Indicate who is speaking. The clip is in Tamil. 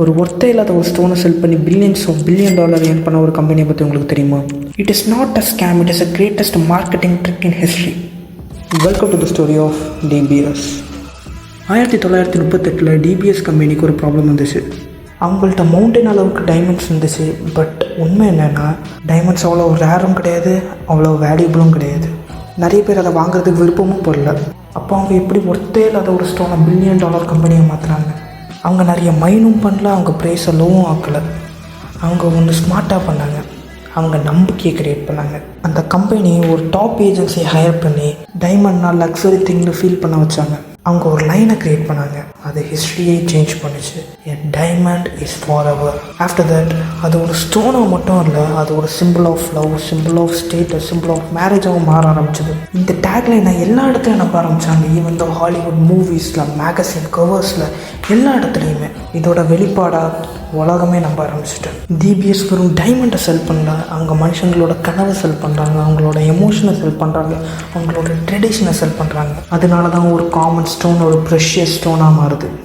Speaker 1: ஒரு ஒர்த்தே இல்லாத ஒரு ஸ்டோனை செல் பண்ணி billions of billion dollar earn பண்ண ஒரு கம்பெனியை பற்றி உங்களுக்கு தெரியுமா? It is not a scam, it is a greatest marketing trick in history. Welcome to the story of DBS. 1938 DBS கம்பெனிக்கு ஒரு ப்ராப்ளம் வந்துச்சு. அவங்கள்ட்ட மவுண்டன் அளவுக்கு டைமண்ட்ஸ் இருந்துச்சு. பட் உண்மை என்னென்னா, டைமண்ட்ஸ் அவ்வளோ ரேரும் கிடையாது, அவ்வளோ வேல்யூபிளும் கிடையாது. நிறைய பேர் அதை வாங்குறதுக்கு விருப்பமும் படல. அப்போ அவங்க எப்படி ஒர்த்தே இல்லாத ஒரு ஸ்டோனை பில்லியன் டாலர் கம்பெனியை மாற்றுறாங்க? அவங்க நிறைய மைனும் பண்ணல, அவங்க ப்ரைஸை லோவும் ஆக்கலை. அவங்க ஒன்று ஸ்மார்ட்டாக பண்ணாங்க. அவங்க நம்பிக்கையை க்ரியேட் பண்ணாங்க. அந்த கம்பெனி ஒரு டாப் ஏஜென்சியை ஹையர் பண்ணி டைமண்ட்னா லக்ஸரி திங்னு ஃபீல் பண்ண வச்சாங்க. அவங்க ஒரு லைனை க்ரியேட் பண்ணாங்க. அது ஹிஸ்ட்ரியே சேஞ்ச் பண்ணிச்சு. A diamond is forever. After that அது ஒரு ஸ்டோனாக மட்டும் இல்லை, அது ஒரு symbol of love, symbol of status, symbol of மேரேஜாகவும் மாற ஆரம்பிச்சது. இந்த டேக்லைனை எல்லா இடத்துலையும் நம்ப ஆரம்பித்தாங்க. ஈவன் த ஹாலிவுட் மூவிஸில், மேகசின் கவர்ஸில், எல்லா இடத்துலையுமே இதோட வெளிப்பாடாக உலகமே நம்ப ஆரம்பிச்சிட்டு. டிபிஎஸ் வெறும் டைமண்டை செல் பண்ணல, அவங்க மனுஷங்களோட கனவை செல் பண்ணுறாங்க, அவங்களோட எமோஷனை செல் பண்ணுறாங்க, அவங்களோட ட்ரெடிஷனை செல் பண்ணுறாங்க. அதனால தான் ஒரு காமன் ஸ்டோன் ஒரு ப்ரெஷியஸ் ஸ்டோனாக மாறுது.